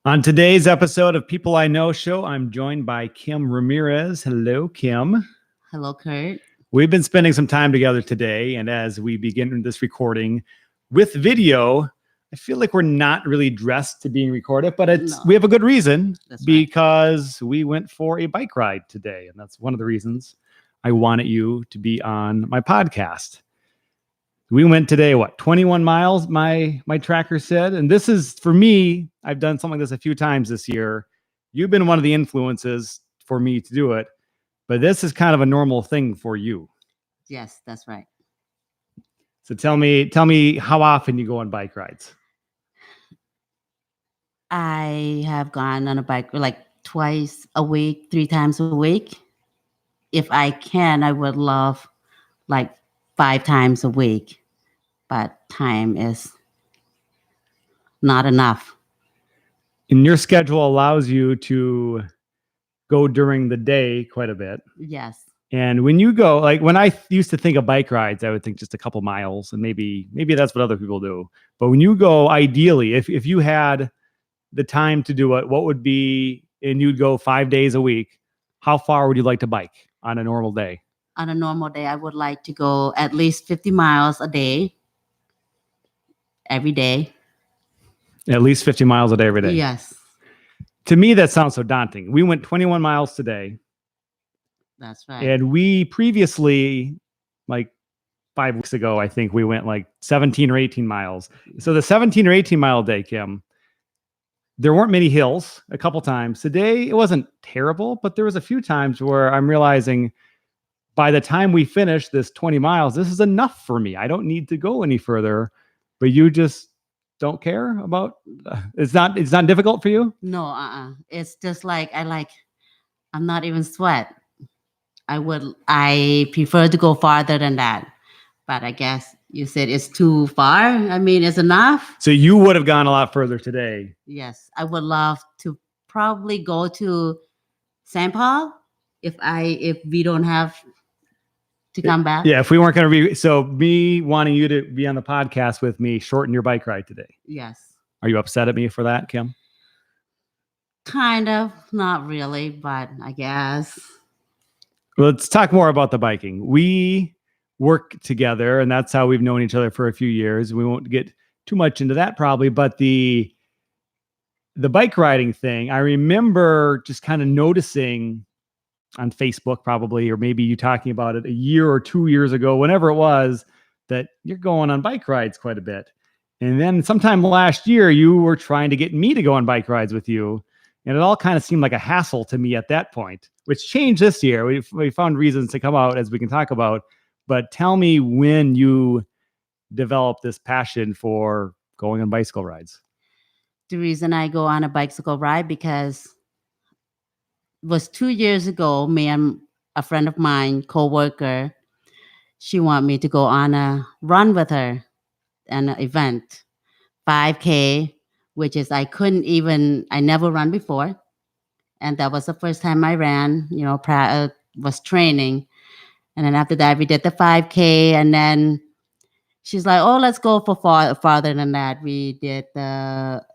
On today's episode of People I Know Show, I'm joined by Khmer Ramirez. Hello, Kim. Hello, Curt. We've been spending some time together today, and as we begin this recording with video, I feel like we're not really dressed to being recorded, but we have a good reason. That's because we went for a bike ride today, and that's one of the reasons I wanted you to be on my podcast. We went today, 21 miles, my tracker said. And this is, for me, I've done something like this a few times this year. You've been one of the influences for me to do it, but this is kind of a normal thing for you. Yes, that's right. So tell me how often you go on bike rides. I have gone on a bike like twice a week, 3 times a week. If I can, I would love like 5 times a week, but time is not enough. And your schedule allows you to go during the day quite a bit. Yes. And when you go, like when I used to think of bike rides, I would think just a couple miles, and maybe that's what other people do. But when you go, ideally, if you had the time to do it, what would be, and you'd go 5 days a week, how far would you like to bike on a normal day? On a normal day, I would like to go at least 50 miles a day, every day. At least 50 miles a day, every day. Yes. To me, that sounds so daunting. We went 21 miles today. That's right. And we previously, like 5 weeks ago, I think we went like 17 or 18 miles. So the 17 or 18 mile day, Kim, there weren't many hills a couple times. Today, it wasn't terrible, but there was a few times where I'm realizing by the time we finish this 20 miles, this is enough for me. I don't need to go any further, but you just don't care about, it's not difficult for you? No, it's just like, I'm not even sweat. I prefer to go farther than that, but I guess you said it's too far. I mean, it's enough. So you would have gone a lot further today. Yes, I would love to probably go to St. Paul if we don't have to come back. Yeah, if we weren't going to be, so me wanting you to be on the podcast with me, shorten your bike ride today. Yes. Are you upset at me for that, Kim? Kind of, not really, but I guess. Well, let's talk more about the biking. We work together, and that's how we've known each other for a few years. We won't get too much into that probably, but the bike riding thing, I remember just kind of noticing on Facebook probably, or maybe you talking about it a year or 2 years ago, whenever it was, that you're going on bike rides quite a bit. And then sometime last year, you were trying to get me to go on bike rides with you. And it all kind of seemed like a hassle to me at that point, which changed this year. We found reasons to come out, as we can talk about. But tell me when you developed this passion for going on bicycle rides. The reason I go on a bicycle ride because it was 2 years ago, me and a friend of mine, co-worker, she wanted me to go on a run with her, an event, 5K, which is I never run before. And that was the first time I ran, was training. And then after that, we did the 5K. And then she's like, oh, let's go for farther than that. We did the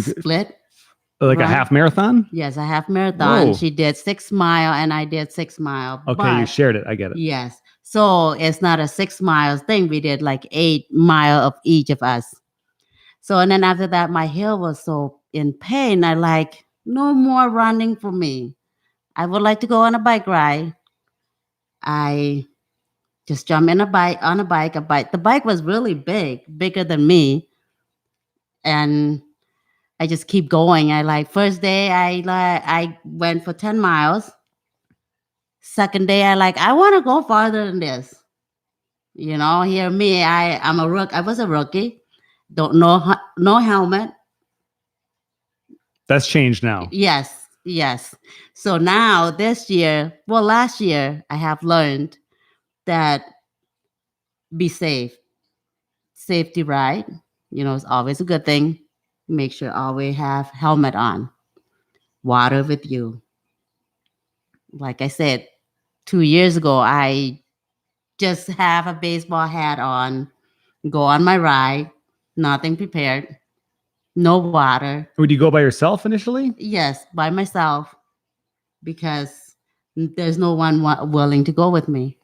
split. Like run. A half marathon? Yes, a half marathon. Whoa. She did 6 mile and I did 6 mile. Okay, you shared it. I get it. Yes. So it's not a 6 miles thing. We did like 8 mile of each of us. So, and then after that, my heel was so in pain. I no more running for me. I would like to go on a bike ride. I just jumped on a bike. The bike was really bigger than me. And I just keep going. First day, I went for 10 miles. Second day, I want to go farther than this. Hear me. I'm a rookie. I was a rookie. Don't know, no helmet. That's changed now. Yes. So now last year, I have learned that be safe. Safety ride, it's always a good thing. Make sure always have helmet on. Water with you. Like I said, 2 years ago, I just have a baseball hat on, go on my ride, nothing prepared, no water. Would you go by yourself initially? Yes, by myself, because there's no one willing to go with me.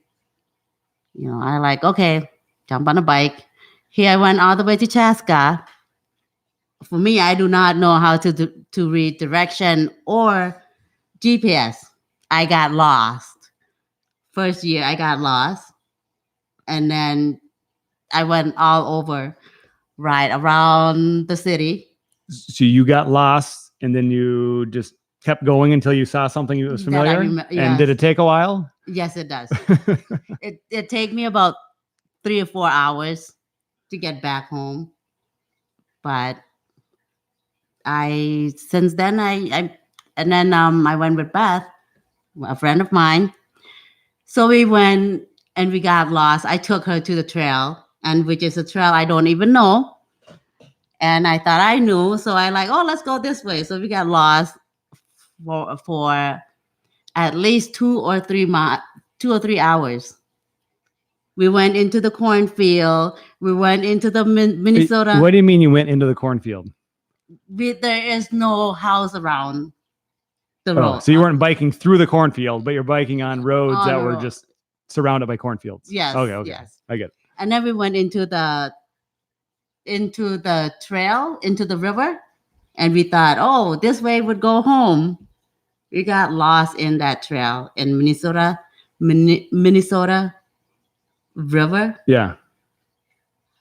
I like, okay, jump on a bike. Here I went all the way to Chaska. For me, I do not know how to read direction or GPS. I got lost. First year, I got lost. And then I went all over, right around the city. So you got lost and then you just kept going until you saw something that was familiar? And Yes. did it take a while? Yes, it does. It take me about 3 or 4 hours to get back home. But since then I went with Beth, a friend of mine. So we went and we got lost. I took her to the trail, and which is a trail I don't even know. And I thought I knew, so I like, oh, let's go this way. So we got lost for at least 2 or 3 hours. We went into the cornfield. We went into the Minnesota. What do you mean you went into the cornfield? There is no house around the road. So you weren't biking through the cornfield, but you're biking on roads that were just surrounded by cornfields. Yes. Okay. Yes. I get it. And then we went into the trail, into the river, and we thought, oh, this way would go home. We got lost in that trail in Minnesota River. Yeah.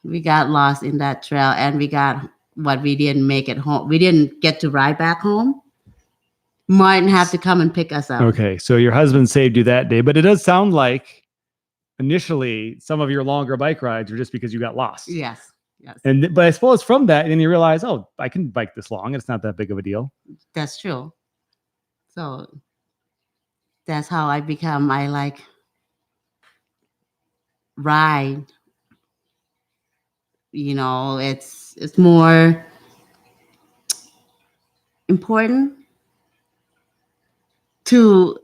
We got lost in that trail, and we didn't make it home. We didn't get to ride back home. Martin had to come and pick us up. Okay. So your husband saved you that day, but it does sound like initially some of your longer bike rides were just because you got lost. Yes. But I suppose from that, then you realize, oh, I can bike this long. It's not that big of a deal. That's true. So that's how I like ride. It's more important to,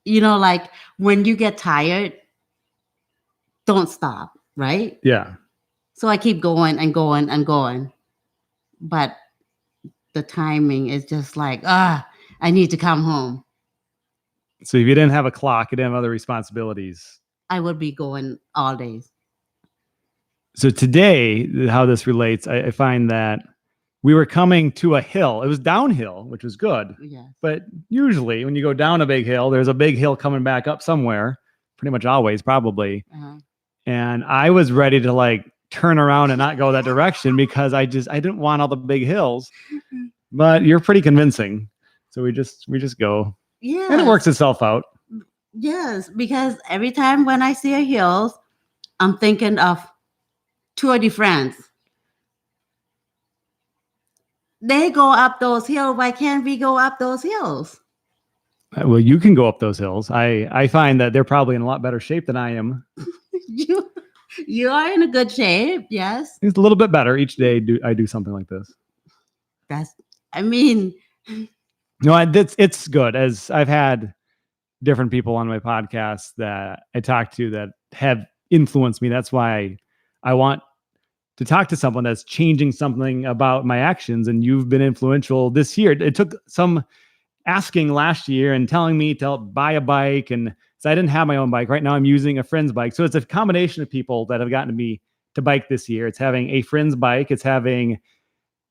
like when you get tired, don't stop, right? Yeah. So I keep going and going and going. But the timing is just like, I need to come home. So if you didn't have a clock, you didn't have other responsibilities, I would be going all day. So today, how this relates, I find that we were coming to a hill. It was downhill, which was good. Yes. But usually when you go down a big hill, there's a big hill coming back up somewhere, pretty much always, probably. Uh-huh. And I was ready to like turn around and not go that direction because I didn't want all the big hills. But you're pretty convincing. So we just go. Yeah. And it works itself out. Yes, because every time when I see a hills, I'm thinking of Tour de France. They go up those hills. Why can't we go up those hills? Well, you can go up those hills. I find that they're probably in a lot better shape than I am. You are in a good shape. Yes. It's a little bit better each day. I do something like this. No, it's good. As I've had different people on my podcast that I talk to that have influenced me. That's why I want to talk to someone that's changing something about my actions. And you've been influential this year. It took some asking last year and telling me to buy a bike. And so I didn't have my own bike. Right now I'm using a friend's bike. So it's a combination of people that have gotten me to bike this year. It's having a friend's bike. It's having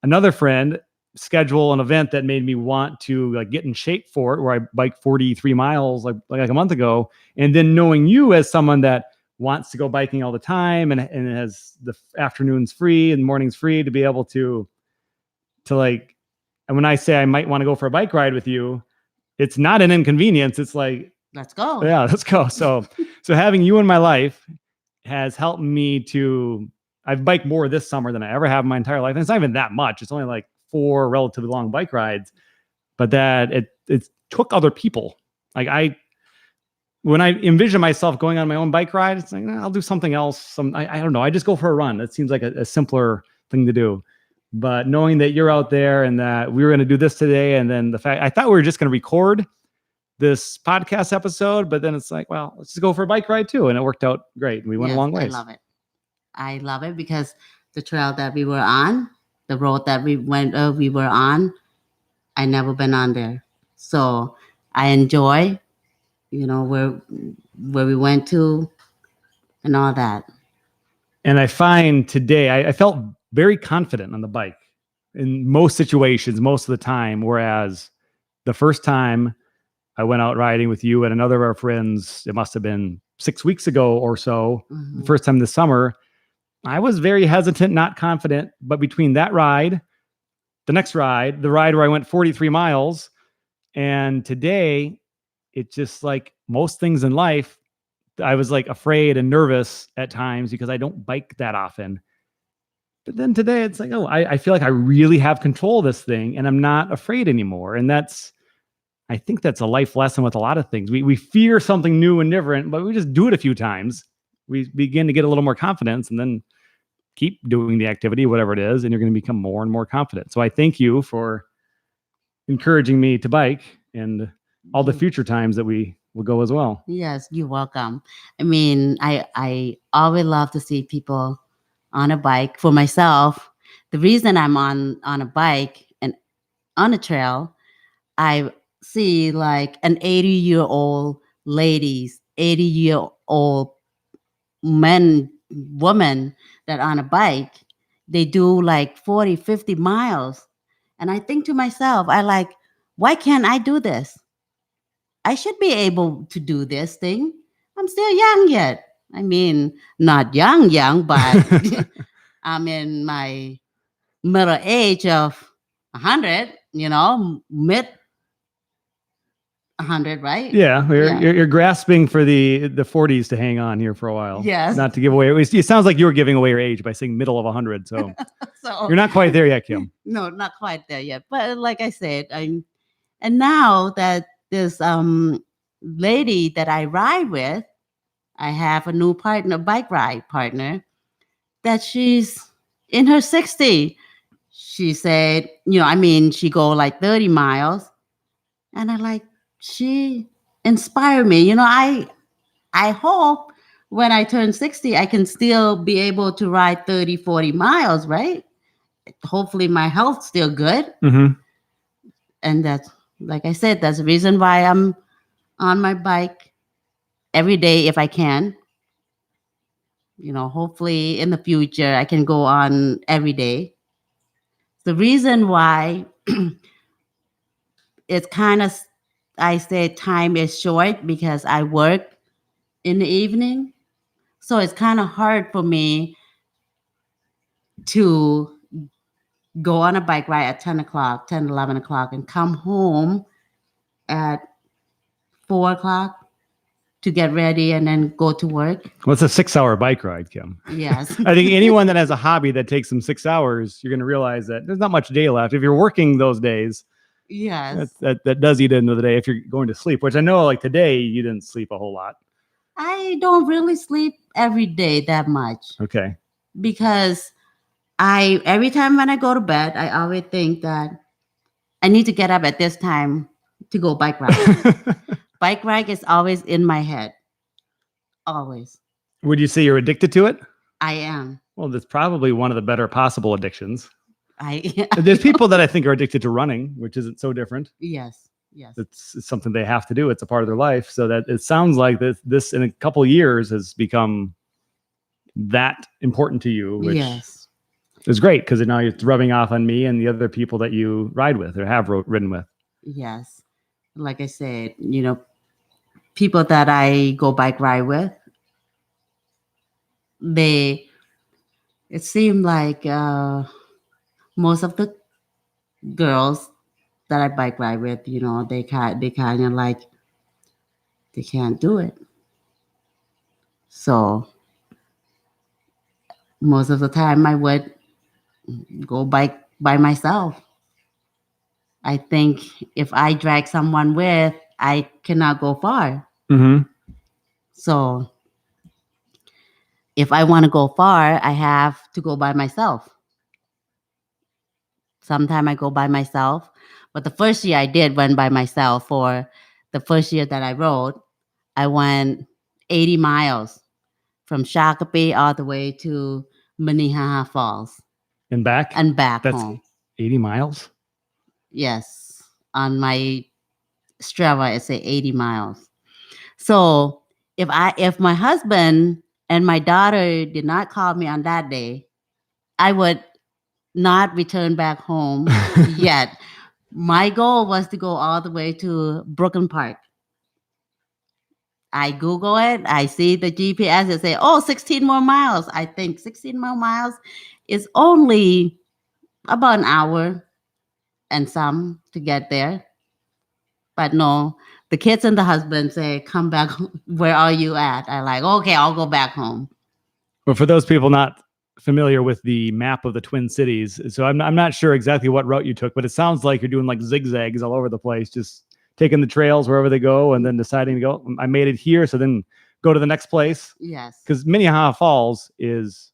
another friend schedule an event that made me want to like get in shape for it, where I biked 43 miles like a month ago. And then knowing you as someone that wants to go biking all the time and has the afternoons free and mornings free to be able to like, and when I say I might want to go for a bike ride with you, it's not an inconvenience. It's like, let's go. Yeah, let's go. So having you in my life has helped me I've biked more this summer than I ever have in my entire life. And it's not even that much. It's only like 4 relatively long bike rides, but that it took other people. Like when I envision myself going on my own bike ride, it's like, I'll do something else. I don't know. I just go for a run. That seems like a simpler thing to do. But knowing that you're out there and that we were going to do this today, and then the fact I thought we were just going to record this podcast episode, but then it's like, well, let's just go for a bike ride too. And it worked out great. We went a long way. I love it because the trail that we were on, the road that we were on, I never been on there. So I enjoy, where we went to and all that. And I find today I felt very confident on the bike in most situations, most of the time. Whereas the first time I went out riding with you and another of our friends, it must have been 6 weeks ago or so, the first time this summer, I was very hesitant, not confident. But between that ride, the next ride, the ride where I went 43 miles, and today, it's just like most things in life, I was like afraid and nervous at times because I don't bike that often. But then today it's like, oh, I feel like I really have control of this thing and I'm not afraid anymore. And I think that's a life lesson with a lot of things. We fear something new and different, but we just do it a few times. We begin to get a little more confidence and then keep doing the activity, whatever it is, and you're going to become more and more confident. So I thank you for encouraging me to bike and all the future times that we will go as well. Yes, you're welcome. I mean, I always love to see people on a bike. For myself, the reason I'm on a bike and on a trail, I see like an 80-year-old ladies, 80-year-old men, women that on a bike, they do like 40, 50 miles. And I think to myself, why can't I do this? I should be able to do this thing. I'm still young yet. I mean, not young, but I'm in my middle age of 100, mid 100, right? Yeah, you're grasping for the 40s to hang on here for a while. Yes. Not to give away. It sounds like you were giving away your age by saying middle of 100. So, you're not quite there yet, Kim. No, not quite there yet. But like I said, and now that this lady that I ride with, I have a new partner, bike ride partner, that she's in her 60s. She said, she go like 30 miles. And she inspired me. I hope when I turn 60, I can still be able to ride 30, 40 miles, right? Hopefully my health's still good. Mm-hmm. And that's, like I said, that's the reason why I'm on my bike every day if I can. Hopefully in the future I can go on every day. The reason why it's kind of, I say time is short because I work in the evening. So it's kind of hard for me to go on a bike ride at 10 o'clock, 10, 11 o'clock and come home at 4 o'clock to get ready and then go to work. Well, it's a 6-hour bike ride, Kim. Yes. I think anyone that has a hobby that takes them 6 hours, you're going to realize that there's not much day left. If you're working those days, yes, that does eat into the day if you're going to sleep, which I know like today you didn't sleep a whole lot. I don't really sleep every day that much. Okay. Because every time when I go to bed, I always think that I need to get up at this time to go bike ride. Bike ride is always in my head. Always. Would you say you're addicted to it? I am. Well, that's probably one of the better possible addictions. There's people that I think are addicted to running, which isn't so different. Yes. It's something they have to do. It's a part of their life. So that it sounds like this in a couple of years has become that important to you, which is great because now it's rubbing off on me and the other people that you ride with or have ridden with. Yes. Like I said, people that I go bike ride with, it seemed like most of the girls that I bike ride with, they kind of like, they can't do it. So most of the time I would go bike by myself. I think if I drag someone with, I cannot go far. Mm-hmm. So if I want to go far, I have to go by myself. Sometimes I go by myself. But the first year I went by myself. For the first year that I rode, I went 80 miles from Shakopee all the way to Minnehaha Falls And back? and back That's home. 80 miles? Yes. On my Strava, it say 80 miles. So if my husband and my daughter did not call me on that day, I would not return back home yet. My goal was to go all the way to Brooklyn Park. I Google it. I see the GPS. It say, 16 more miles. I think 16 more miles is only about an hour and some to get there. But no, the kids and the husband say, come back. Where are you at? I like, okay, I'll go back home. Well, for those people not familiar with the map of the Twin Cities, so I'm not sure exactly what route you took, but it sounds like you're doing like zigzags all over the place, just taking the trails wherever they go and then deciding to go, I made it here, so then go to the next place. Yes. Because Minnehaha Falls is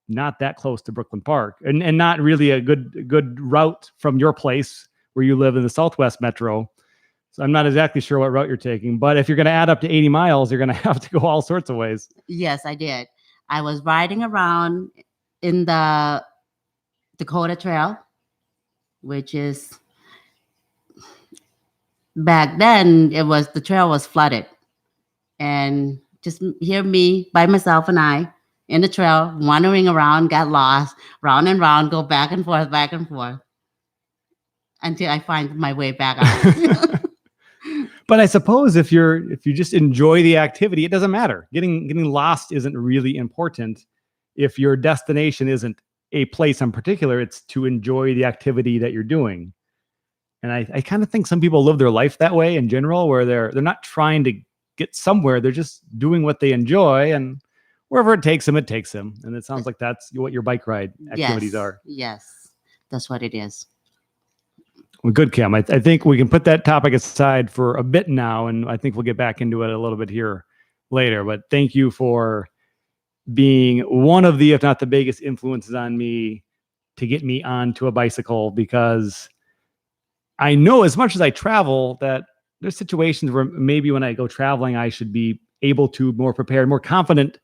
not that close to Brooklyn Park and not really a good route from your place where you live in the Southwest Metro. So I'm not exactly sure what route you're taking, but if you're going to add up to 80 miles, you're going to have to go all sorts of ways. Yes, I did. I was riding around in the Dakota Trail, which is back then the trail was flooded. And just hear me by myself and I in the trail, wandering around, got lost, round and round, go back and forth until I find my way back out. But I suppose if you just enjoy the activity, it doesn't matter. Getting lost isn't really important. If your destination isn't a place in particular, it's to enjoy the activity that you're doing. And I kind of think some people live their life that way in general, where they're not trying to get somewhere. They're just doing what they enjoy, and wherever it takes them, it takes them. And it sounds like that's what your bike ride activities are. Yes, that's what it is. Well, good, Kim. I think we can put that topic aside for a bit now, and I think we'll get back into it a little bit here later. But thank you for being one of the, if not the biggest influences on me to get me onto a bicycle, because I know as much as I travel that there's situations where maybe when I go traveling, I should be able to more prepared, more confident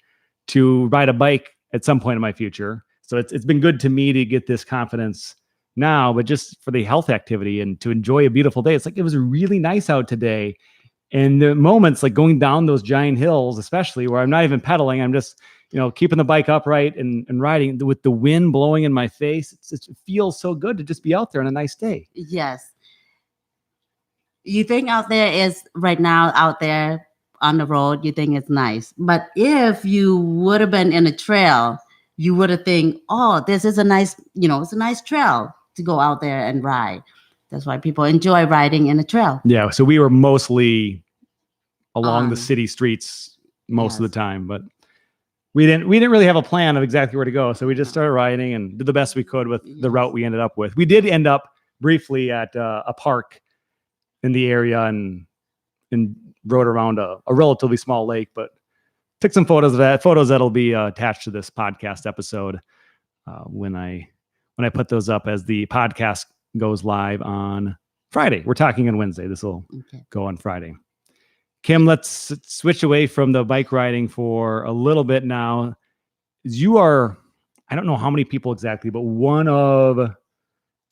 to ride a bike at some point in my future. So it's been good to me to get this confidence now, but just for the health activity and to enjoy a beautiful day. It's like, it was really nice out today. And the moments like going down those giant hills, especially where I'm not even pedaling, I'm just, keeping the bike upright and riding with the wind blowing in my face. It feels so good to just be out there on a nice day. Yes. You think out there on the road, you think it's nice. But if you would have been in a trail, you would have think, this is a nice, it's a nice trail to go out there and ride. That's why people enjoy riding in a trail. Yeah. So we were mostly along the city streets most of the time, but we didn't really have a plan of exactly where to go. So we just started riding and did the best we could with the route we ended up with. We did end up briefly at a park in the area and rode around a relatively small lake, but took some photos that'll be attached to this podcast episode when I put those up as the podcast goes live on Friday. We're talking on Wednesday. This will go on Friday. Kim, let's switch away from the bike riding for a little bit now. You are, I don't know how many people exactly, but one of,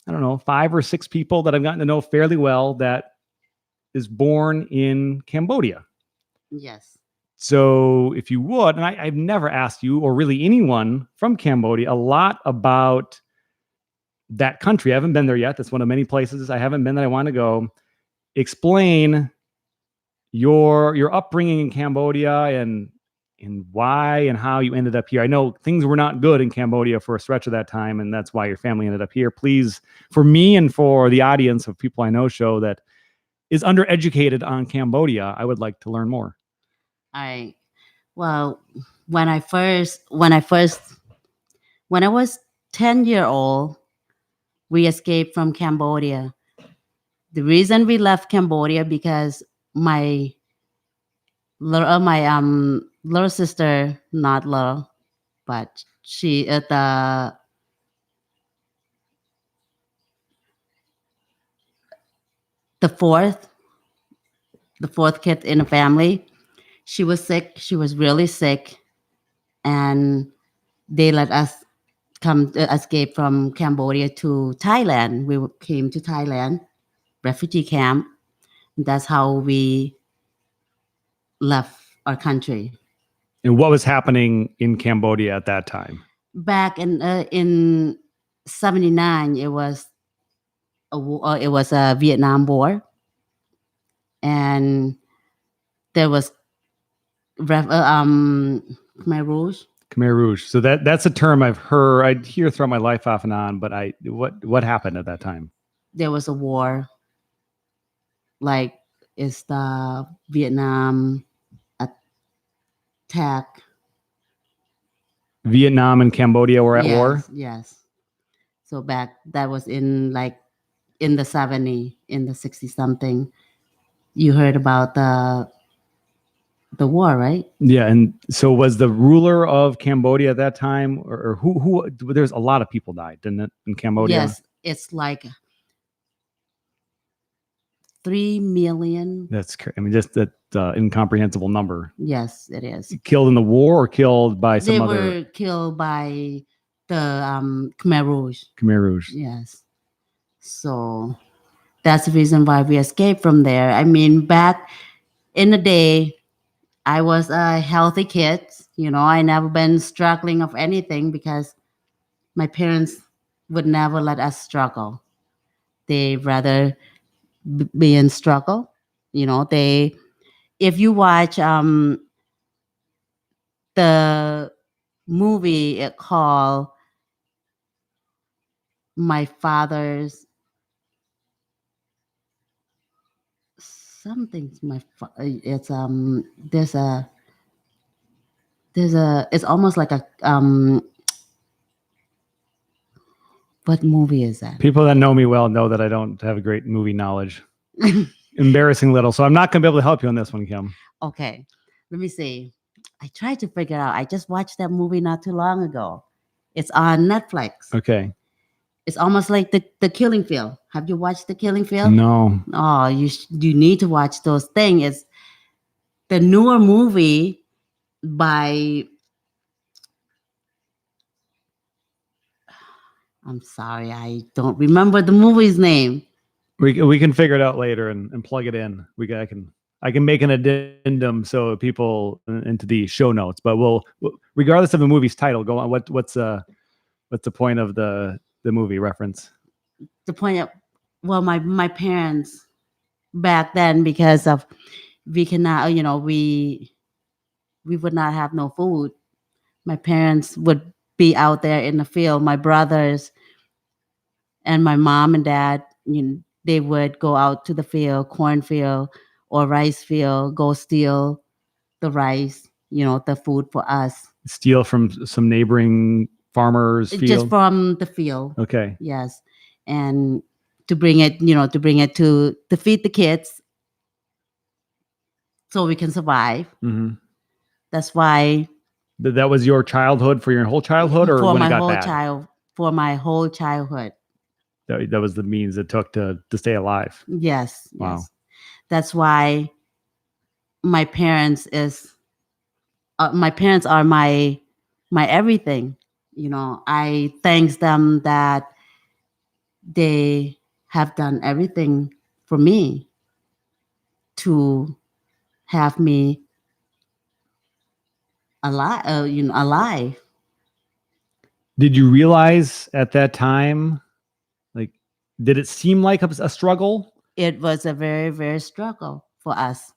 5 or 6 people that I've gotten to know fairly well that is born in Cambodia. Yes. So if you would, and I've never asked you or really anyone from Cambodia a lot about that country. I haven't been there yet. That's one of many places I haven't been that I want to go. Explain your upbringing in Cambodia and why and how you ended up here. I know things were not good in Cambodia for a stretch of that time, and that's why your family ended up here. Please, for me and for the audience of people I know show that is undereducated on Cambodia, I would like to learn more. All right. Well, when I was 10-year-old, we escaped from Cambodia. The reason we left Cambodia because my little sister, not little, but she the fourth kid in the family. She was sick. She was really sick, and they let us come escape from Cambodia to Thailand. We came to Thailand refugee camp. That's how we left our country. And what was happening in Cambodia at that time? Back in '79, it was a Vietnam War, and there was Khmer Rouge. Khmer Rouge. So that's a term I'd hear throughout my life off and on, but what happened at that time? There was a war, like it's the Vietnam attack. Vietnam and Cambodia were at war? Yes. So that was in the 60 something. You heard about the war, right? Yeah, and so was the ruler of Cambodia at that time, or who? There's a lot of people died, didn't it, in Cambodia? Yes, it's like 3 million. Just that incomprehensible number. Yes, it is. Killed in the war or killed by some other? They were killed by the Khmer Rouge. Khmer Rouge. Yes. So that's the reason why we escaped from there. I mean, back in the day, I was a healthy kid. I never been struggling of anything because my parents would never let us struggle. They rather be in struggle. If you watch the movie it called My Father's something, it's it's almost like a what movie is that? People that know me well know that I don't have a great movie knowledge. Embarrassing little. So I'm not going to be able to help you on this one, Kim. Okay. Let me see. I tried to figure out. I just watched that movie not too long ago. It's on Netflix. Okay. It's almost like the Killing Field. Have you watched the Killing Field? No. Oh, you need to watch those things. It's the newer movie by. I'm sorry, I don't remember the movie's name. We can figure it out later and plug it in. I can make an addendum so people into the show notes. But we'll regardless of the movie's title, go on. What's the point of the movie reference? The point of my parents back then, because of we cannot we would not have no food. My parents would be out there in the field. My brothers and my mom and dad, they would go out to the field, cornfield or rice field, go steal the rice, the food for us. Steal from some neighboring farmers' field? Just from the field. Okay. Yes. And to bring it, to feed the kids so we can survive. Mm-hmm. That's why. That was your childhood, for your whole childhood, or when it got bad? For my whole childhood. That was the means it took to stay alive. Yes. Wow. Yes. That's why my parents are my everything. I thank them that they have done everything for me to have me alive. Did you realize at that time, did it seem like a struggle? It was a very, very struggle for us.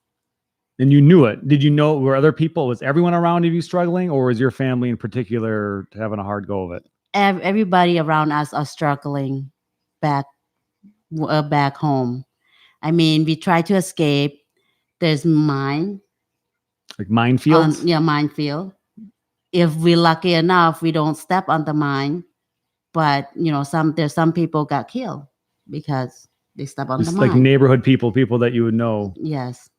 And you knew it. Did you know, were other people, was everyone around you struggling, or was your family in particular having a hard go of it? Everybody around us are struggling back home. I mean, we try to escape. There's mine. Like minefields? Minefield. If we're lucky enough, we don't step on the mine. But, there's some people got killed because they step on the mine. Like neighborhood people that you would know. Yes.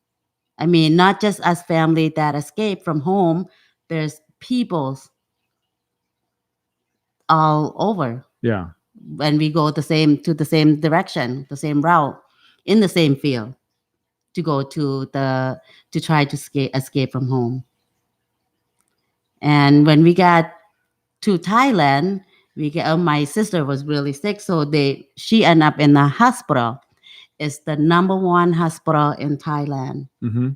I mean, not just us family that escaped from home. There's peoples all over. Yeah. And we go to the same direction, the same route, in the same field to go to try to escape from home. And when we got to Thailand. My sister was really sick, so she ended up in the hospital. It's the number one hospital in Thailand. Mm-hmm.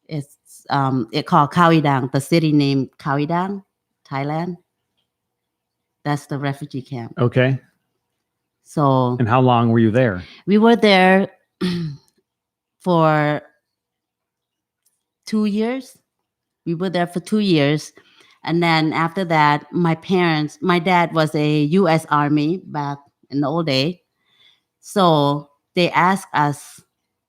It called Khawidang, the city named Khawidang, Thailand. That's the refugee camp. Okay. So And how long were you there? we were there for 2 years. We were there for 2 years. And then after that, my dad was a U.S. Army back in the old day. So they asked us,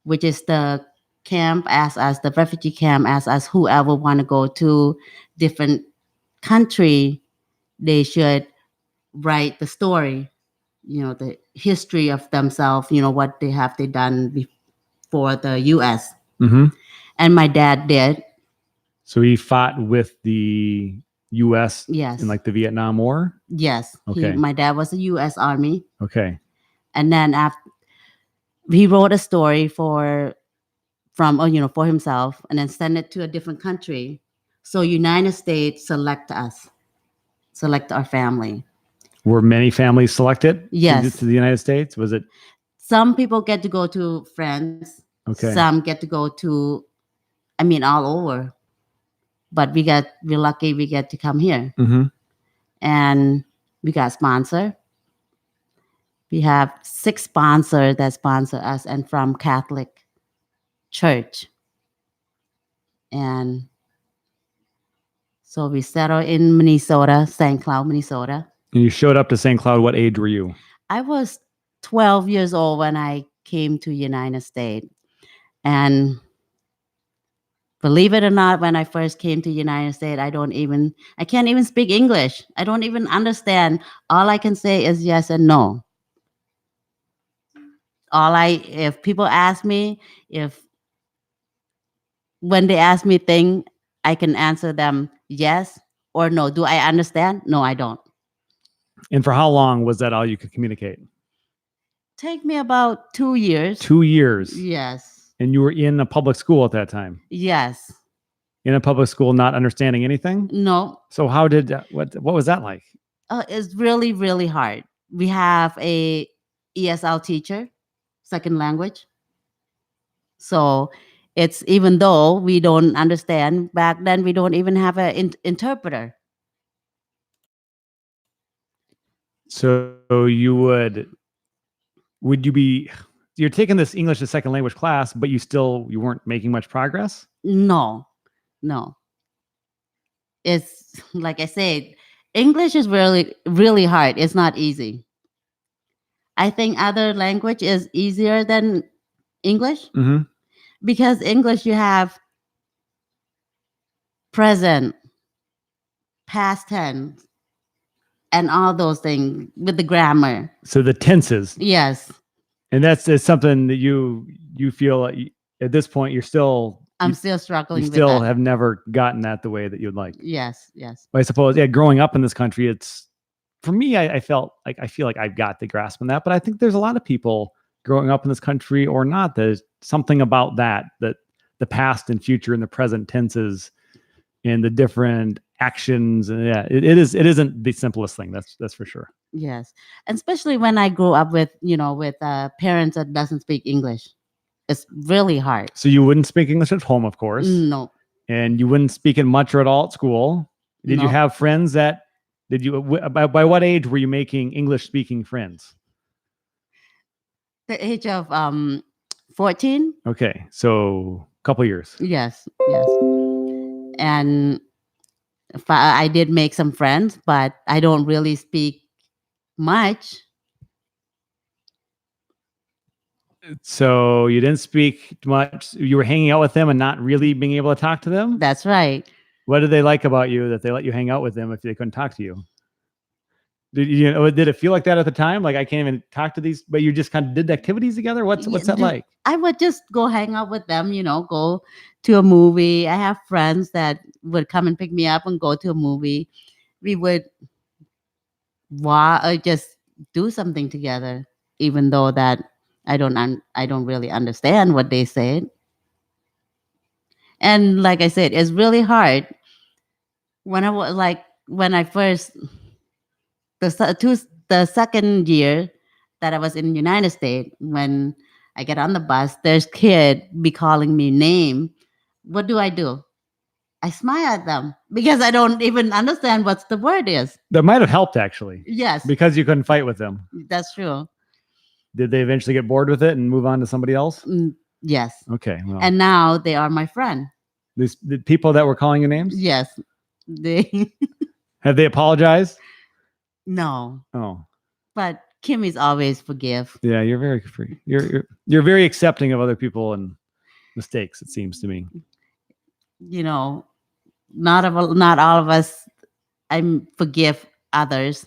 which is the camp, asked us, the refugee camp, asked us whoever want to go to different country, they should write the story, the history of themselves, what they done before the U.S. Mm-hmm. And my dad did. So he fought with the U.S. Yes. in like the Vietnam War? Yes. Okay. My dad was a U.S. Army. Okay. And then after he wrote a story for himself and then sent it to a different country. So United States select our family. Were many families selected? Yes. To the United States? Was it? Some people get to go to France. Okay. Some get to go to, all over. But we're lucky we get to come here. Mm-hmm. And we got sponsor. We have 6 sponsors that sponsor us and from Catholic Church. And so we settled in Minnesota, St. Cloud, Minnesota. And you showed up to St. Cloud. What age were you? I was 12 years old when I came to United States. And believe it or not, when I first came to United States, I can't even speak English. I don't even understand. All I can say is yes and no. If people ask me, when they ask me things, I can answer them yes or no. Do I understand? No, I don't. And for how long was that all you could communicate? Take me about 2 years. 2 years. Yes. And you were in a public school at that time? Yes. In a public school, not understanding anything? No. So what was that like? It's really, really hard. We have a ESL teacher, second language. So it's, even though we don't understand, back then we don't even have an interpreter. So you're taking this English as second language class, but you weren't making much progress? No. It's like I said, English is really, really hard. It's not easy. I think other language is easier than English. Mm-hmm. Because English, you have present, past tense, and all those things with the grammar. So the tenses. Yes. And that's something that you feel like at this point I'm still struggling you with still that. have never gotten that the way that you'd like. Yes. But I suppose, growing up in this country, for me, I feel like I've got the grasp on that. But I think there's a lot of people growing up in this country or not, there's something about that the past and future and the present tenses and the different actions. And it isn't the simplest thing. That's for sure. Yes. And especially when I grew up with parents that doesn't speak English. It's really hard. So you wouldn't speak English at home, of course. No. And you wouldn't speak it much or at all at school. Did you have friends by what age were you making English speaking friends? The age of 14. Okay. So a couple years. Yes. And I did make some friends, but I don't really speak much. So you didn't speak much. You were hanging out with them and not really being able to talk to them? That's right. What did they like about you that they let you hang out with them if they couldn't talk to you? Did it feel like that at the time? Like, I can't even talk to these, but you just kind of did activities together? What's that like? I would just go hang out with them, go to a movie. I have friends that would come and pick me up and go to a movie. We would just do something together, even though that I don't really understand what they said. And like I said, it's really hard. When I first the second year that I was in the United States, when I get on the bus, there's kid be calling me name. What do? I smile at them because I don't even understand what the word is. That might have helped actually, Yes, because you couldn't fight with them. that's true. Did they eventually get bored with it and move on to somebody else? Yes. Okay. Well, And now they are my friend. the people that were calling you names, Yes. They have they apologized? no. Oh, But Kimmy's always forgive. yeah. You're very free. You're very accepting of other people and mistakes. It seems to me. You know, not all of us I forgive others,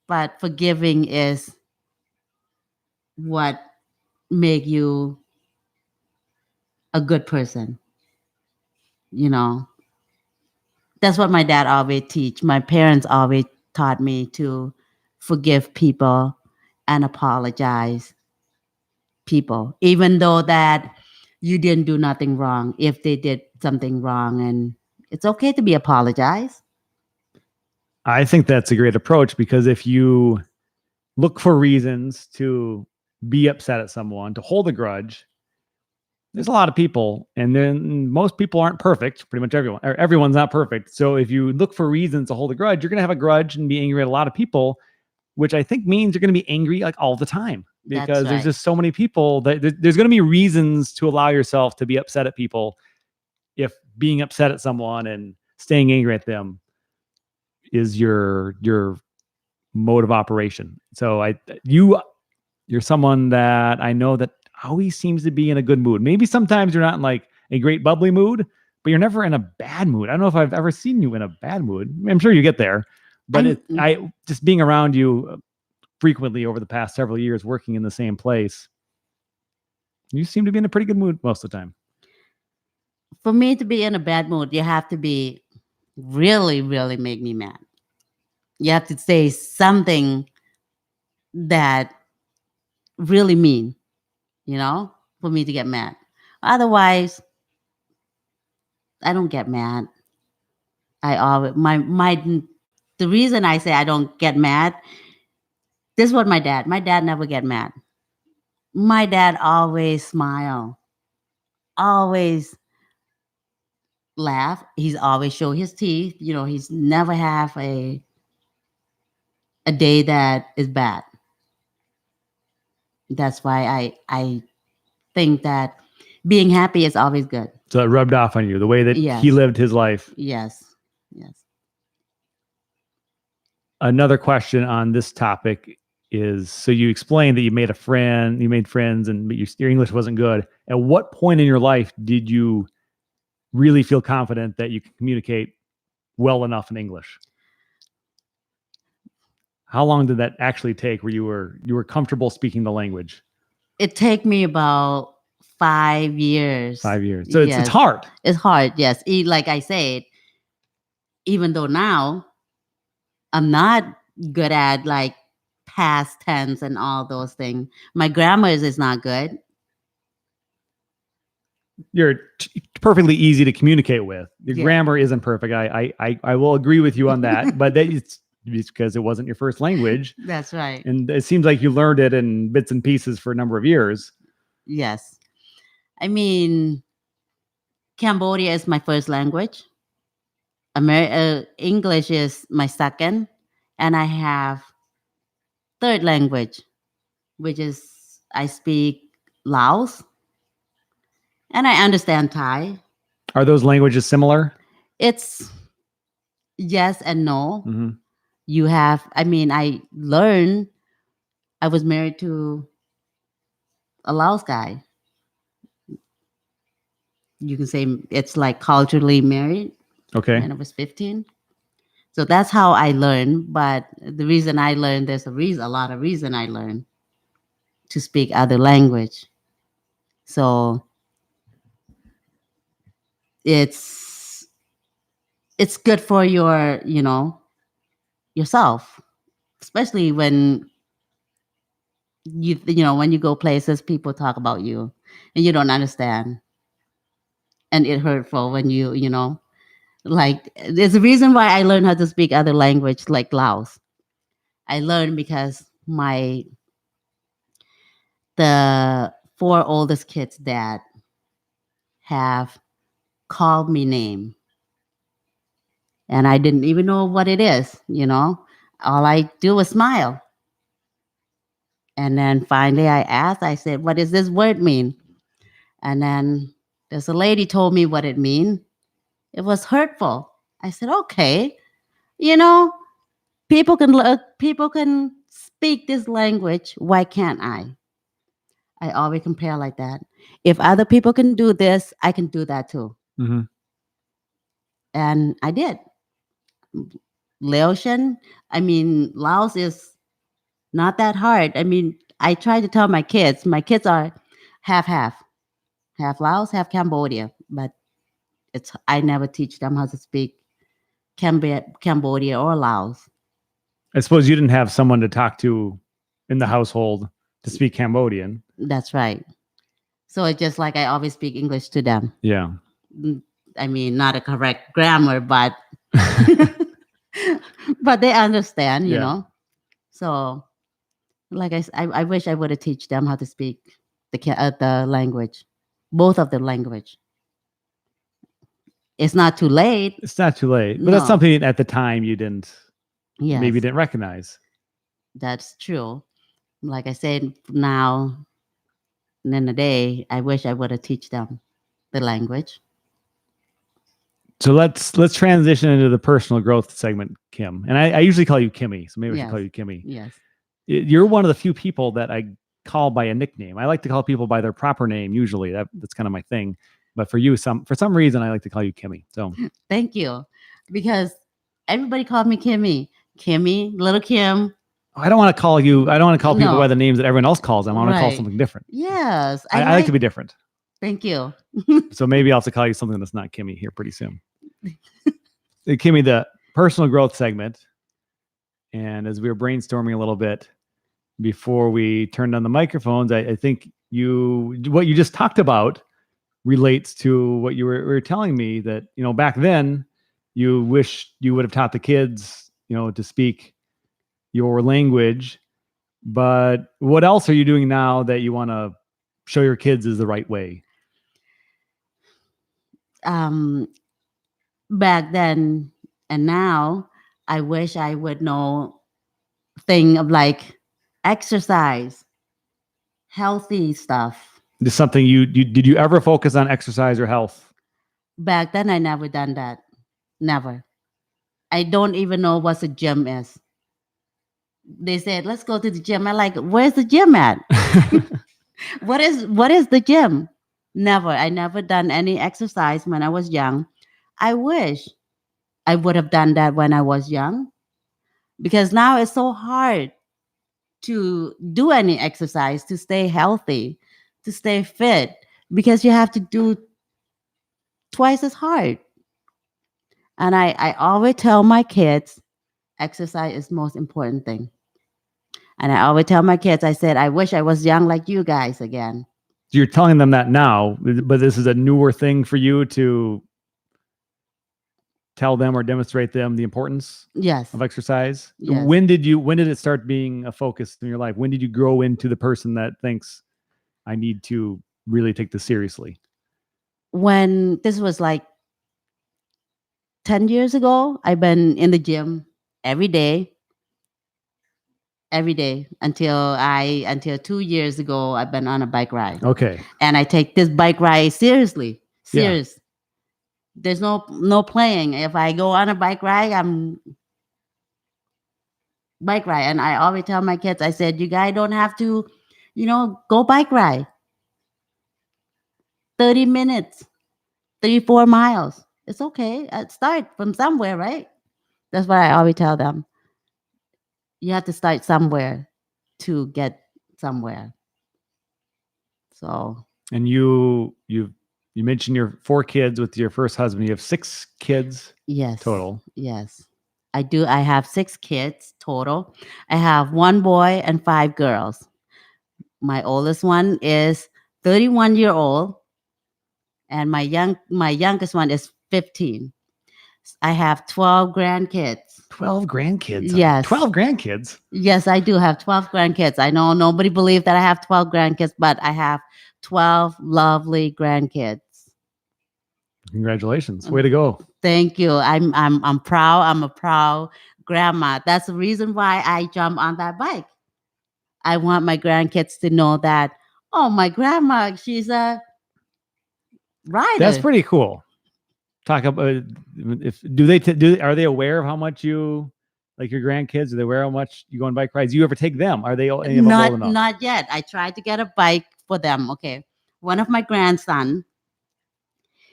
but forgiving is what make you a good person. You know, that's what my dad always teach. My parents always taught me to forgive people and apologize people, even though that you didn't do nothing wrong. If they did something wrong, and it's okay to be apologized. I think that's a great approach, because if you look for reasons to be upset at someone, to hold a grudge, there's a lot of people, and then most people aren't perfect. Pretty much everyone's not perfect. So if you look for reasons to hold a grudge, you're going to have a grudge and be angry at a lot of people, which I think means you're going to be angry like all the time, because That's there's right. just so many people that there's going to be reasons to allow yourself to be upset at people. If being upset at someone and staying angry at them is your mode of operation. So you're someone that I know that always seems to be in a good mood. Maybe sometimes you're not in like a great bubbly mood, but you're never in a bad mood. I don't know if I've ever seen you in a bad mood. I'm sure you get there, but I just being around you frequently over the past several years, working in the same place, you seem to be in a pretty good mood most of the time. For me to be in a bad mood, you have to be really, really make me mad. You have to say something that really mean, for me to get mad. Otherwise, I don't get mad. I always the reason I say I don't get mad, this is what my dad never get mad. My dad always smile, always laugh. He's always show his teeth. He's never have a day that is bad. That's why I think that being happy is always good. So it rubbed off on you, the way that Yes. he lived his life. Yes. Another question on this topic is, so you explained that you made friends, and your English wasn't good. At what point in your life did you really feel confident that you can communicate well enough in English? How long did that actually take where you were comfortable speaking the language? It take me about 5 years. 5 years. So it's Yes. hard. It's hard, yes. Like I said, even though now I'm not good at like past tense and all those things. My grammar is not good. You're perfectly easy to communicate with. Your Yeah. grammar isn't perfect. I will agree with you on that, but it's because it wasn't your first language. That's right. And it seems like you learned it in bits and pieces for a number of years. Yes. I mean, Cambodia is my first language. English is my second. And I have third language, which is I speak Laos. And I understand Thai. Are those languages similar? It's yes and no. Mm-hmm. I was married to a Laos guy. You can say it's like culturally married. Okay. When I was 15. So that's how I learned. But the reason I learned, there's a lot of reason I learned to speak other language. So it's good for yourself, especially when when you go places, people talk about you and you don't understand, and it's hurtful when like there's a reason why I learned how to speak other language like Laos. I learned because the four oldest kids' dad have called me name, and I didn't even know what it is. All I do was smile. And then finally I asked, I said, what does this word mean? And then there's a lady told me what it means. It was hurtful. I said, okay, you know, people can speak this language. Why can't I? I always compare like that. If other people can do this, I can do that too. Mm-hmm. And I did. Laotian, Laos is not that hard. I try to tell my kids are half Laos, half Cambodia, but I never teach them how to speak Cambodia or Laos. I suppose you didn't have someone to talk to in the household to speak Cambodian. That's right. So it's just like I always speak English to them. Yeah. Not a correct grammar, but but they understand, you know. So, like I wish I would have teach them how to speak the language, both of the language. It's not too late. It's not too late, but that's something at the time you maybe didn't recognize. That's true. Like I said, now in the day, I wish I would have teach them the language. So let's transition into the personal growth segment, Kim. And I usually call you Kimmy, so maybe I should call you Kimmy. Yes. You're one of the few people that I call by a nickname. I like to call people by their proper name usually. That's kind of my thing. But for you, for some reason, I like to call you Kimmy. So thank you, because everybody called me Kimmy, little Kim. I don't want to call you. I don't want to call people by the names that everyone else calls them. I want to call something different. Yes, I like to be different. Thank you. So maybe I'll have to call you something that's not Kimmy here pretty soon. Kimmy, the personal growth segment. And as we were brainstorming a little bit before we turned on the microphones, I think what you just talked about relates to what you were telling me, that, back then you wish you would have taught the kids, to speak your language. But what else are you doing now that you want to show your kids is the right way? Back then and now, I wish I would know thing of like exercise, healthy stuff. Is something did you ever focus on exercise or health? Back then, I never done that. Never. I don't even know what the gym is. They said, let's go to the gym. I'm like, where's the gym at? What is the gym? Never. I never done any exercise when I was young. I wish I would have done that when I was young, because now it's so hard to do any exercise, to stay healthy, to stay fit, because you have to do twice as hard. And I always tell my kids, exercise is the most important thing. And I always tell my kids, I said, I wish I was young like you guys again. You're telling them that now, but this is a newer thing for you to tell them or demonstrate them the importance of exercise. Yes. When did it start being a focus in your life? When did you grow into the person that thinks I need to really take this seriously? When this was like 10 years ago, I've been in the gym every day until 2 years ago. I've been on a bike ride. Okay. And I take this bike ride seriously. Serious. Yeah. There's no playing. If I go on a bike ride, I'm bike ride. And I always tell my kids, I said, you guys don't have to, go bike ride. 30 minutes, 3-4 miles. It's okay. I'd start from somewhere, right? That's what I always tell them. You have to start somewhere to get somewhere. So. And you mentioned your 4 kids with your first husband. You have 6 kids. Yes. Total. Yes. I do. I have 6 kids total. I have 1 boy and 5 girls. My oldest one is 31 years old, and my youngest one is 15. I have 12 grandkids. 12 grandkids. Yes. 12 grandkids. Yes, I do have 12 grandkids. I know nobody believes that I have 12 grandkids, but I have 12 lovely grandkids. Congratulations. Way to go. Thank you. I'm proud. I'm a proud grandma. That's the reason why I jump on that bike. I want my grandkids to know that, oh, my grandma, she's a rider. That's pretty cool. Talk about if are they aware of how much you like your grandkids? Are they aware how much you go on bike rides? You ever take them? Are they any of them old enough? Not yet. I tried to get a bike for them. Okay. One of my grandson,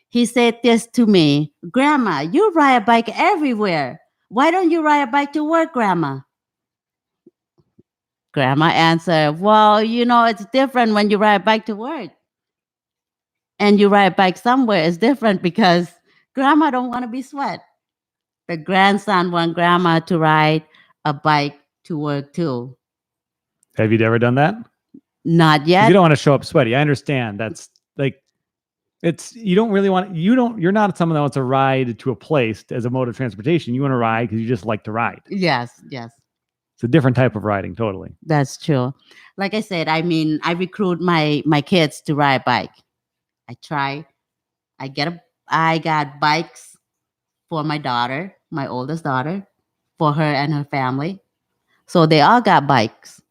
he said this to me, Grandma, you ride a bike everywhere. Why don't you ride a bike to work, Grandma? Grandma answered, well, it's different when you ride a bike to work. And you ride a bike somewhere. It's different because Grandma don't want to be sweat. The grandson want Grandma to ride a bike to work too. Have you ever done that? Not yet. You don't want to show up sweaty. I understand. That's like you don't really want you're not someone that wants to ride to a place as a mode of transportation. You want to ride because you just like to ride. Yes. It's a different type of riding, totally. That's true. Like I said, I recruit my kids to ride a bike. I got bikes for my daughter, my oldest daughter, for her and her family. So they all got bikes.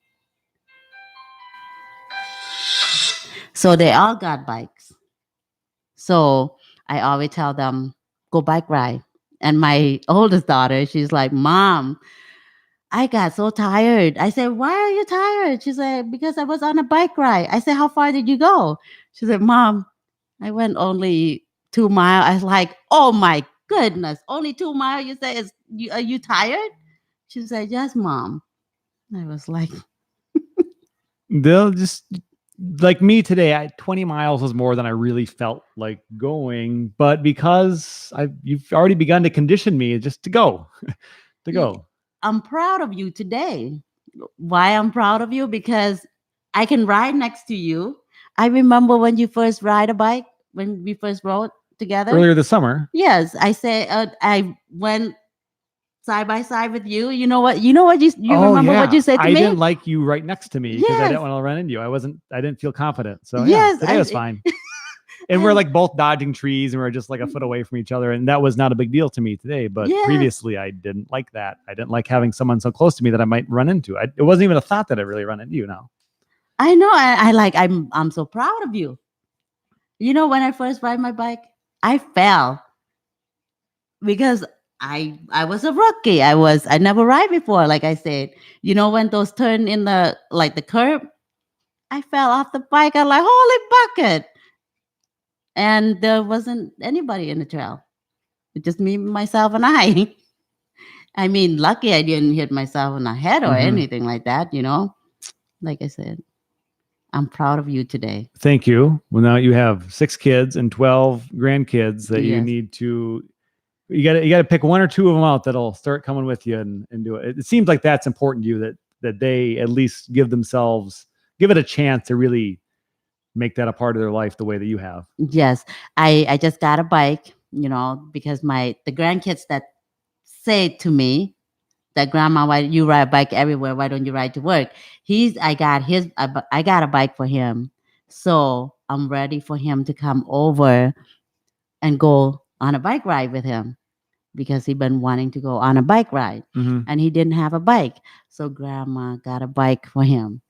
So I always tell them, go bike ride. And my oldest daughter, she's like, Mom, I got so tired. I said, why are you tired? She said, because I was on a bike ride. I said, how far did you go? She said, Mom, I went only 2 miles. I was like, oh my goodness, only 2 miles. You say, are you tired? She said, yes, Mom. I was like, they'll just like me today. 20 miles was more than I really felt like going, but because you've already begun to condition me just to go, I'm proud of you today. Why I'm proud of you? Because I can ride next to you. I remember when you first ride a bike, when we first rode together. Earlier this summer. Yes. I said, I went side by side with you. You know what? You remember what you said to me? I didn't like you right next to me because I didn't want to run into you. I didn't feel confident. So today was fine. And we're like both dodging trees and we're just like a foot away from each other. And that was not a big deal to me today. But previously I didn't like that. I didn't like having someone so close to me that I might run into. It wasn't even a thought that I really run into you now. I know. I'm so proud of you. When I first ride my bike, I fell because I was a rookie. I never ride before. Like I said, when those turn in the curb, I fell off the bike. I'm like, holy bucket. And there wasn't anybody in the trail. It's just me, myself, and I. I mean, lucky I didn't hit myself in the head or anything like that, Like I said, I'm proud of you today. Thank you. Well, now you have 6 kids and 12 grandkids that you need to. You got to pick 1 or 2 of them out that'll start coming with you and do it. It seems like that's important to you that they at least give it a chance to really make that a part of their life the way that you have. Yes. I just got a bike, because the grandkids that say to me that, Grandma, why you ride a bike everywhere? Why don't you ride to work? I got a bike for him. So I'm ready for him to come over and go on a bike ride with him because he'd been wanting to go on a bike ride and he didn't have a bike. So Grandma got a bike for him.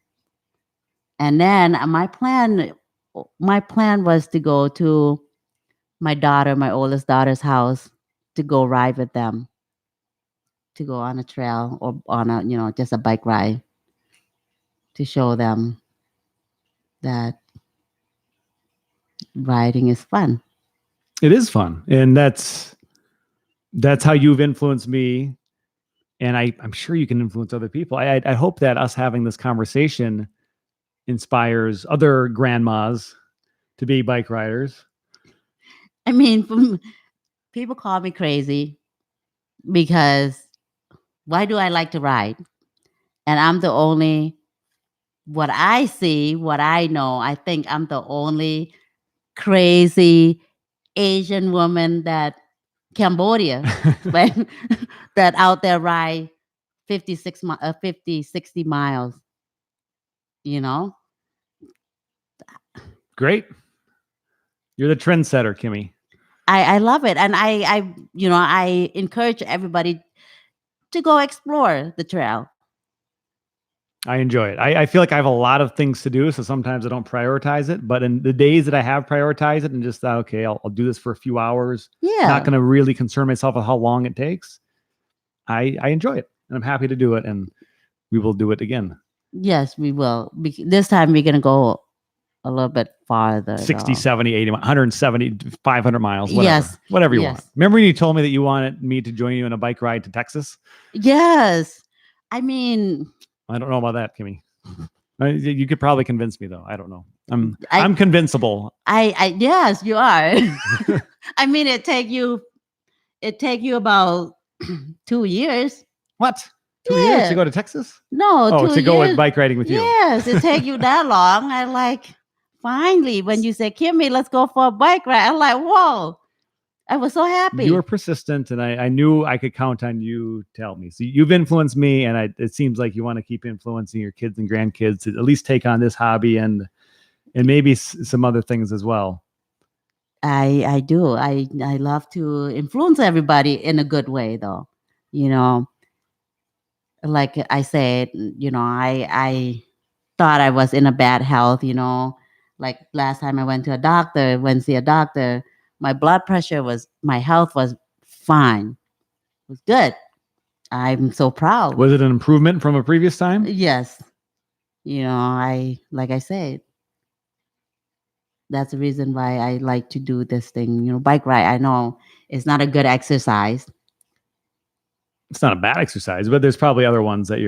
And then my plan was to go to my oldest daughter's house to go ride with them, to go on a trail or on a, just a bike ride to show them that riding is fun. It is fun. And that's how you've influenced me. And I'm sure you can influence other people. I hope that us having this conversation inspires other grandmas to be bike riders. I mean, people call me crazy because why do I like to ride? And I'm the only, what I see, what I know, I think I'm the only crazy Asian woman that Cambodia, when that out there ride 50, 60 miles, you know. Great. You're the trendsetter, Kimmy. I love it. And I encourage everybody to go explore the trail. I enjoy it. I feel like I have a lot of things to do, so sometimes I don't prioritize it. But in the days that I have prioritized it and just thought, okay, I'll do this for a few hours, Yeah. not going to really concern myself with how long it takes. I enjoy it, and I'm happy to do it, and we will do it again. Yes, we will. This time we're going to go a little bit farther. 60, though. 70, 80, 170, 500 miles, whatever. Yes. Whatever you Yes. want. Remember when you told me that you wanted me to join you in a bike ride to Texas? Yes. I mean, I don't know about that, Kimmy. You could probably convince me, though. I don't know. I'm I- convincible. I yes, you are. I mean, it take you about 2 years. What? 2 years to Yeah. go to Texas? No, Oh, 2 to go with years. bike riding with you. Yes, it take you that long. I like finally when you said, Kimmy, let's go for a bike ride. I'm like, whoa. I was so happy. You were persistent, and I knew I could count on you to help me. So you've influenced me, and it seems like you want to keep influencing your kids and grandkids to at least take on this hobby and maybe some other things as well. I do. I love to influence everybody in a good way, though. You know, like I said, I thought I was in a bad health. Like last time I went to see a doctor, my blood pressure my health was fine. It was good. I'm so proud. Was it an improvement from a previous time? Yes. Like I said, that's the reason why I like to do this thing. Bike ride, I know it's not a good exercise. It's not a bad exercise, but there's probably other ones that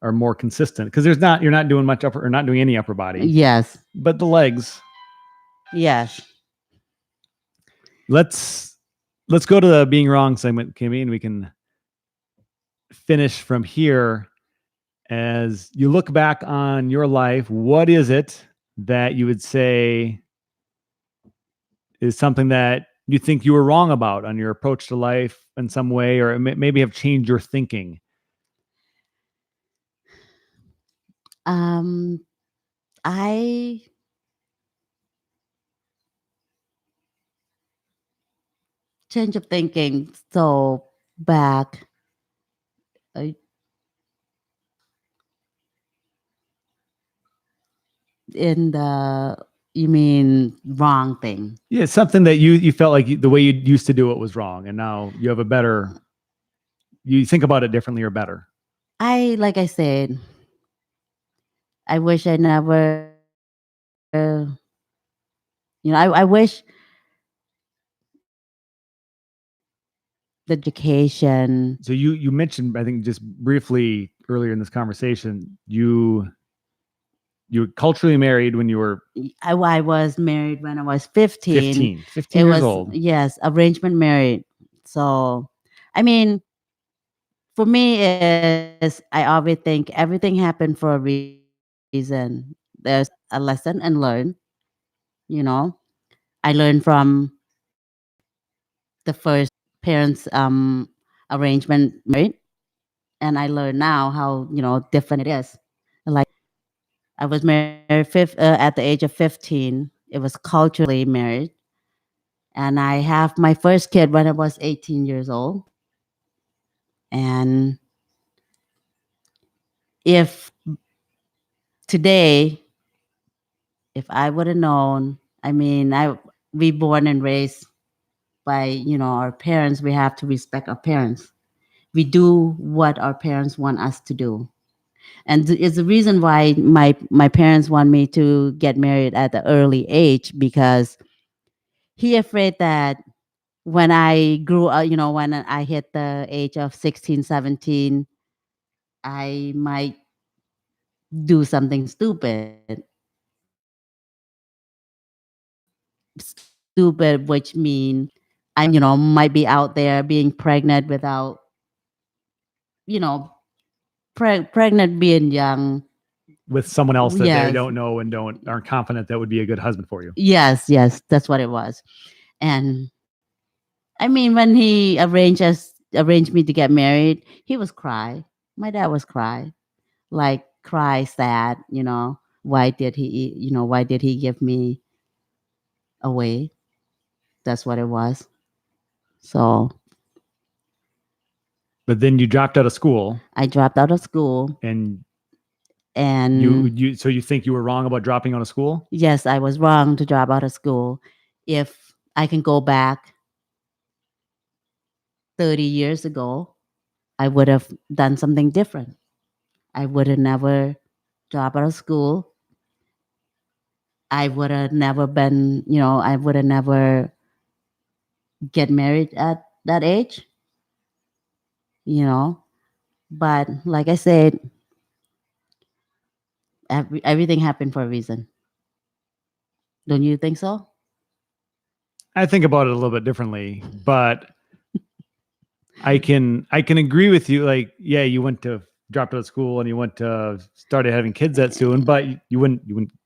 are more consistent because you're not doing much upper or not doing any upper body. Yes. But the legs. Yes. Let's go to the being wrong segment, Kimmy, and we can finish from here. As you look back on your life, what is it that you would say is something that you think you were wrong about on your approach to life in some way, or maybe have changed your thinking? I change of thinking. So back, in the, you mean wrong thing? Yeah, something that you felt like the way you used to do it was wrong, and now you have you think about it differently or better. Like I said, I wish I never, I wish the education. So you mentioned, I think just briefly earlier in this conversation, you were culturally married when you were I was married when I was 15. 15 years old. Yes, arrangement married. So, I mean, for me is I always think everything happened for a reason. There's a lesson and learn. I learned from the first parents arrangement married, and I learned now how different it is. Like I was married at the age of 15. It was culturally married, and I have my first kid when I was 18 years old. And if today, if I would have known, I mean, we born and raised by our parents. We have to respect our parents. We do what our parents want us to do, and it's the reason why my parents want me to get married at the early age, because he afraid that when I grew up, when I hit the age of 16, 17, I might do something stupid, which mean I, might be out there being pregnant without, you know, pregnant being young. With someone else that Yes. they don't know and aren't confident that would be a good husband for you. Yes, that's what it was. And I mean, when he arranged me to get married, he was cry. My dad was cry, like cry, sad. Why did he give me away? That's what it was. So But then you dropped out of school, I dropped out of school, and and so you think you were wrong about dropping out of school? yes, I was wrong to drop out of school. If I can go back 30 years ago, I would have done something different. I would have never dropped out of school. I would have never been, I would have never get married at that age, you know. But like I said, everything happened for a reason. Don't you think so? I think about it a little bit differently, but I can agree with you. Like, yeah, you dropped out of school and you went to started having kids that soon, but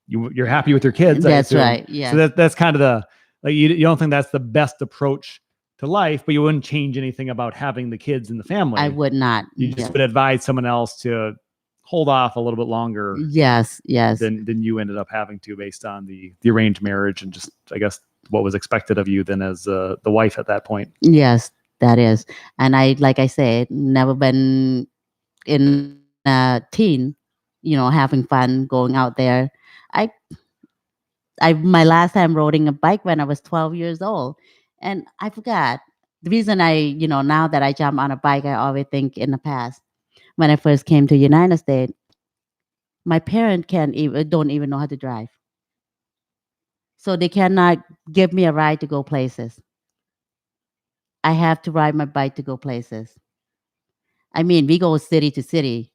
you're happy with your kids, I That's assume. right. So Yeah, that's kind of the, like, you don't think that's the best approach to life, but you wouldn't change anything about having the kids in the family. I would not. You just would advise someone else to hold off a little bit longer Yes, yes. than you ended up having to, based on the arranged marriage and just, I guess, what was expected of you then as the wife at that point. Yes, that is. And like I said, never been in a teen, having fun going out there. I my last time riding a bike when I was 12 years old, and I forgot the reason. Now that I jump on a bike, I always think in the past when I first came to United States, my parents don't even know how to drive, so they cannot give me a ride to go places. I have to ride my bike to go places. I mean, we go city to city,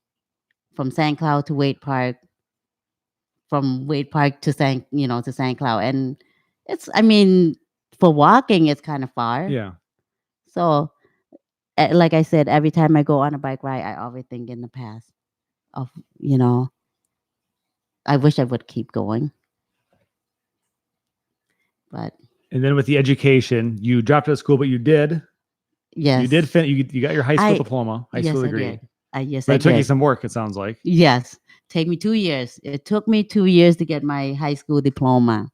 from St. Cloud to Wade Park, from Wade Park to St. Cloud, and I mean, for walking, it's kind of far. Yeah. So, like I said, every time I go on a bike ride, I always think in the past of, I wish I would keep going, but And then with the education, you dropped out of school, but you did yes, you got your high school diploma, high yes, school I degree. did. Yes, But I it took you did. some work, it sounds like. Yes, take me 2 years. It took me 2 years to get my high school diploma.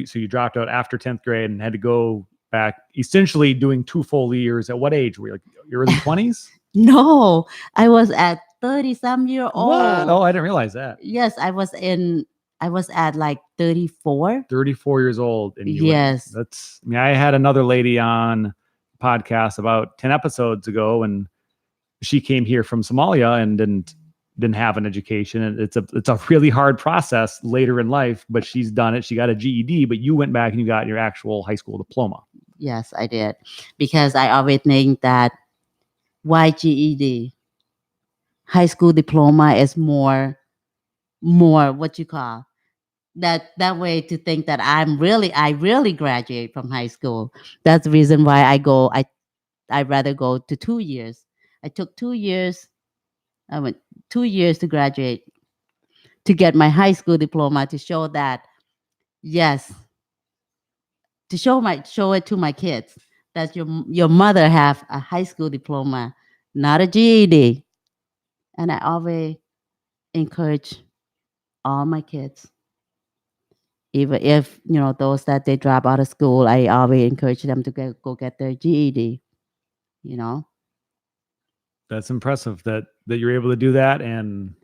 So you dropped out after 10th grade and had to go back, essentially doing 2 full years. At what age were you? Like your early 20s? No, I was at 30-some-year old. What? Oh, I didn't realize that. Yes, I was at like 34. 34 years old. And Yes. I had another lady on podcast about 10 episodes ago, and she came here from Somalia and didn't have an education. And it's a really hard process later in life, but she's done it. She got a GED, but you went back and you got your actual high school diploma. Yes, I did. Because I always think that, why GED? High school diploma is more what you call that way, to think that I really graduate from high school. That's the reason why I'd rather go to 2 years. I took 2 years. I went 2 years to graduate, to get my high school diploma, to show that, yes, to show it to my kids that your mother have a high school diploma, not a GED. And I always encourage all my kids, even if those that they drop out of school, I always encourage them to go get their GED. That's impressive that you're able to do that. And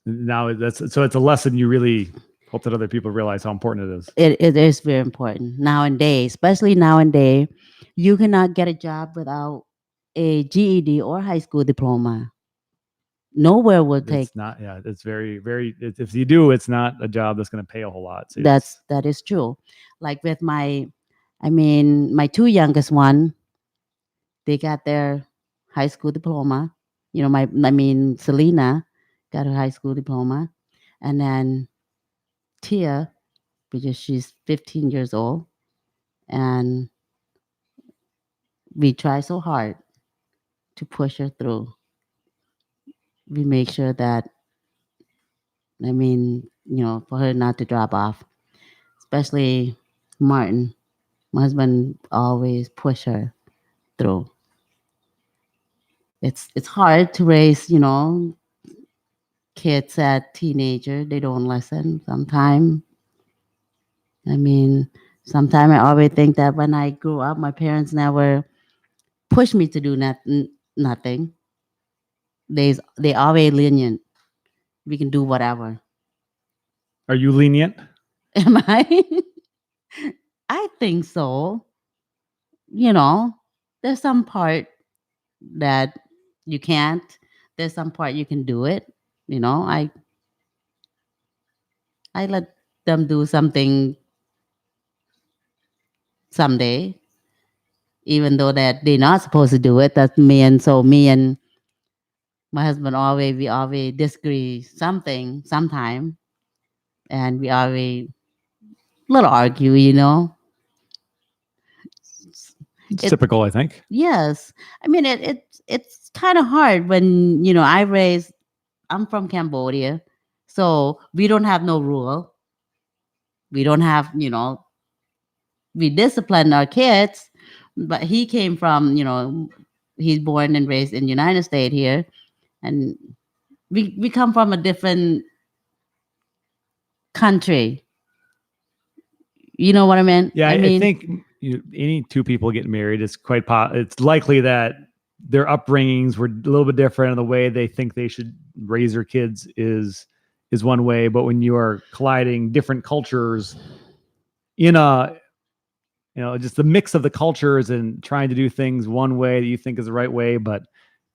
now it's a lesson you really hope that other people realize how important it is. It is very important nowadays, especially nowadays. You cannot get a job without a GED or high school diploma. Nowhere will take. It's not. Yeah, it's very, very. If you do, it's not a job that's going to pay a whole lot. So That is true. Like with my two youngest one, they got their high school diploma. Selena got her high school diploma, and then Tia, because she's 15 years old, and we try so hard to push her through. We make sure that, for her not to drop off, especially Martin. My husband always push her through. It's hard to raise, kids at teenager. They don't listen sometimes. I mean, sometimes I always think that when I grew up, my parents never pushed me to do nothing. They always lenient. We can do whatever. Are you lenient? Am I? I think so. There's some part that you can't. There's some part you can do it. I let them do something someday, even though that they're not supposed to do it. That's me, and so me and my husband we always disagree something sometime, and we always little argue. It's It- typical, I think. Yes, I mean it's kind of hard when I'm from Cambodia, so we don't have no rule. We don't have we discipline our kids, but he came from he's born and raised in United States here, and we come from a different country. You know what I mean? Yeah, I mean, think any two people getting married is it's likely that their upbringings were a little bit different, and the way they think they should raise their kids is one way. But when you are colliding different cultures in a just the mix of the cultures and trying to do things one way that you think is the right way, but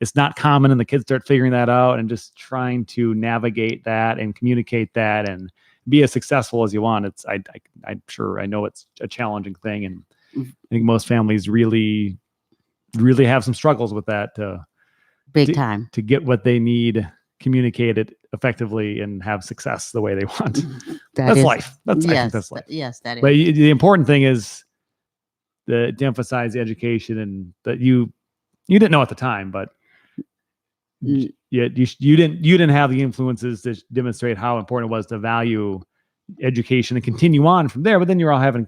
it's not common, and the kids start figuring that out and just trying to navigate that and communicate that and be as successful as you want. I'm sure I know it's a challenging thing, and I think most families really, really have some struggles with that big time to get what they need communicated effectively and have success the way they want. That's life. I think that's life. Yes, that is. But the important thing is to emphasize the education, and that you didn't know at the time, but you didn't have the influences to demonstrate how important it was to value education and continue on from there. But then you're having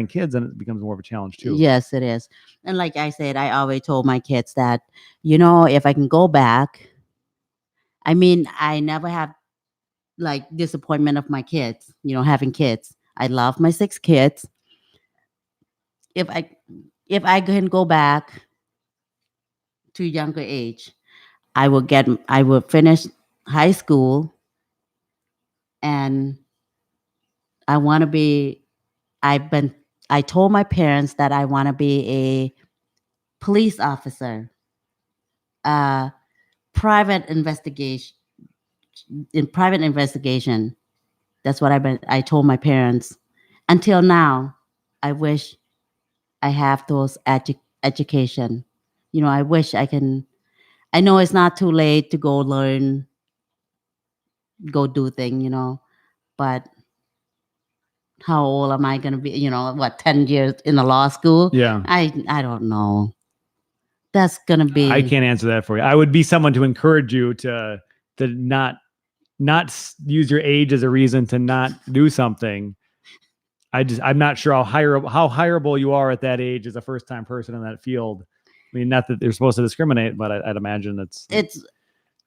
kids, and it becomes more of a challenge too. Yes, it is. And like I said, I always told my kids that if I can go back, I mean, I never have like disappointment of my kids, having kids. I love my 6 kids. If I can go back to a younger age, I will finish high school, and I want to be I told my parents that I want to be a police officer, private investigation That's what I told my parents. Until now, I wish I have those education. I wish I can. I know it's not too late to go learn, go do things, but how old am I going to be? 10 years in a law school? Yeah. I don't know. That's going to be. I can't answer that for you. I would be someone to encourage you to not use your age as a reason to not do something. I'm not sure how hireable you are at that age as a first-time person in that field. I mean, not that they're supposed to discriminate, but I'd imagine it's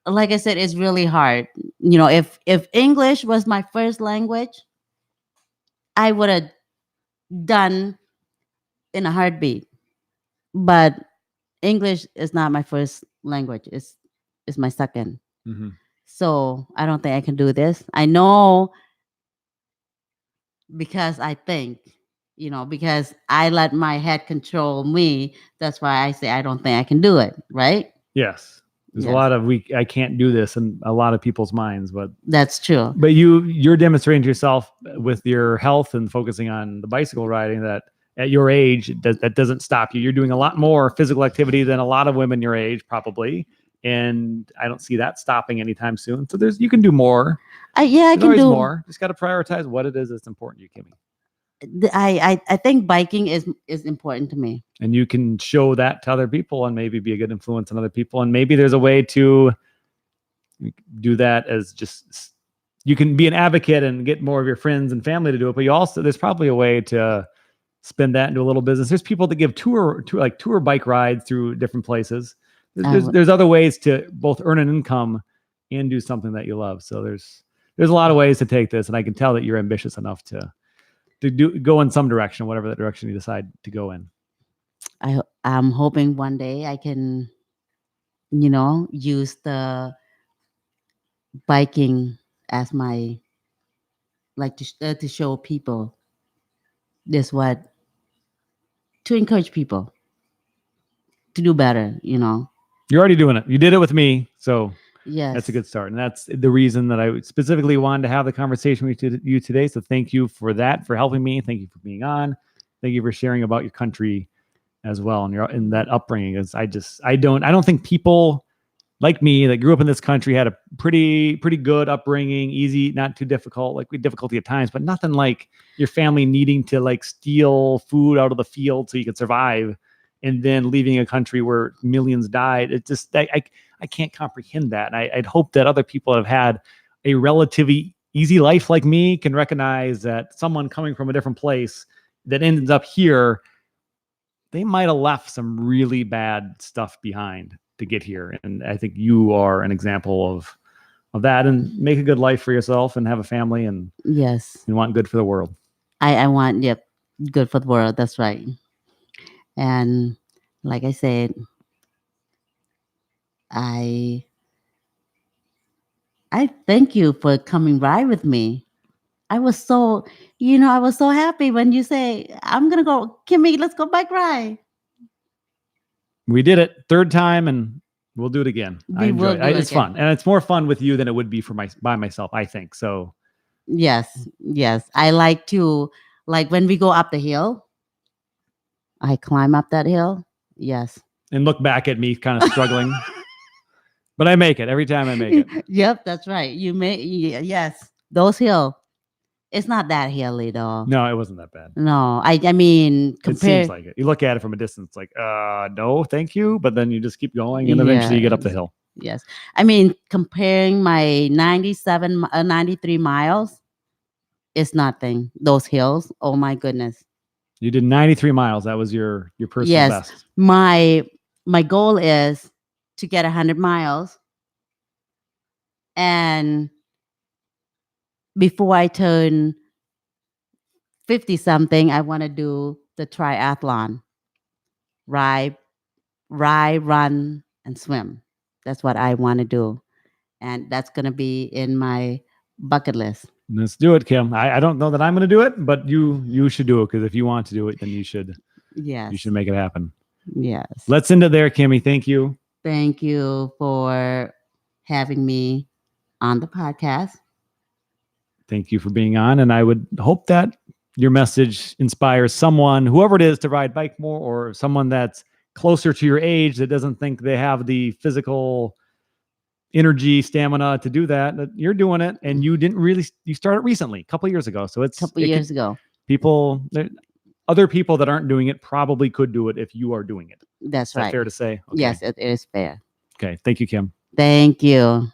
like I said, it's really hard. If English was my first language, I would have done in a heartbeat. But English is not my first language. It's my second. Mm-hmm. So I don't think I can do this. I know because I think, because I let my head control me. That's why I say I don't think I can do it. Right? Yes. There's a lot of I can't do this in a lot of people's minds, but that's true. But you're demonstrating to yourself with your health and focusing on the bicycle riding that at your age, that doesn't stop you. You're doing a lot more physical activity than a lot of women your age, probably. And I don't see that stopping anytime soon. So you can do more. I can do more. Just got to prioritize what it is that's important to you, Kimmy. I think biking is important to me. And you can show that to other people and maybe be a good influence on other people. And maybe there's a way to do that as just, you can be an advocate and get more of your friends and family to do it. But there's probably a way to spin that into a little business. There's people that give tour bike rides through different places. There's other ways to both earn an income and do something that you love. So there's a lot of ways to take this, and I can tell that you're ambitious enough to go in some direction, whatever that direction you decide to go in. I'm hoping one day I can, use the biking as my, like, to show people to encourage people to do better, You're already doing it. You did it with me. So yes, that's a good start. And that's the reason that I specifically wanted to have the conversation with you today. So thank you for that, for helping me. Thank you for being on. Thank you for sharing about your country as well. And in that upbringing is I don't think people like me that grew up in this country had a pretty good upbringing, easy, not too difficult, like with difficulty at times, but nothing like your family needing to like steal food out of the field so you could survive, and then leaving a country where millions died. It just, I can't comprehend that. And I'd hope that other people that have had a relatively easy life like me can recognize that someone coming from a different place that ends up here, they might have left some really bad stuff behind to get here. And I think you are an example of that, and make a good life for yourself and have a family, and yes, you want good for the world. I want, good for the world. That's right. And like I said, I thank you for coming ride with me. I was so happy when you say, I'm going to go, Kimmy, let's go bike ride. We did it third time, and we'll do it again. I enjoy it. It's fun. And it's more fun with you than it would be by myself, I think. So yes. I like to, like when we go up the hill, I climb up that hill. Yes. And look back at me kind of struggling. But I make it every time I make it. Yep, that's right. Yes. Those hills. It's not that hilly though. No, it wasn't that bad. No, I mean, it seems like it. You look at it from a distance, like, no, thank you. But then you just keep going, and eventually you get up the hill. Yes. I mean, comparing my 93 miles, it's nothing. Those hills, oh my goodness. You did 93 miles. That was your personal best. My goal is to get 100 miles. And before I turn 50 something, I want to do the triathlon. Ride, run, and swim. That's what I want to do. And that's going to be in my bucket list. Let's do it, Kim. I don't know that I'm going to do it, but you should do it, because if you want to do it, then you should. Yes. You should make it happen. Yes. Let's end it there, Kimmy. Thank you. Thank you for having me on the podcast. Thank you for being on. And I would hope that your message inspires someone, whoever it is, to ride bike more, or someone that's closer to your age that doesn't think they have the physical energy, stamina to do that. You're doing it, and you started recently, a couple of years ago. So years ago. Other people that aren't doing it probably could do it if you are doing it. That's right. Is that fair to say? Okay. Yes, it is fair. Okay. Thank you, Kim. Thank you.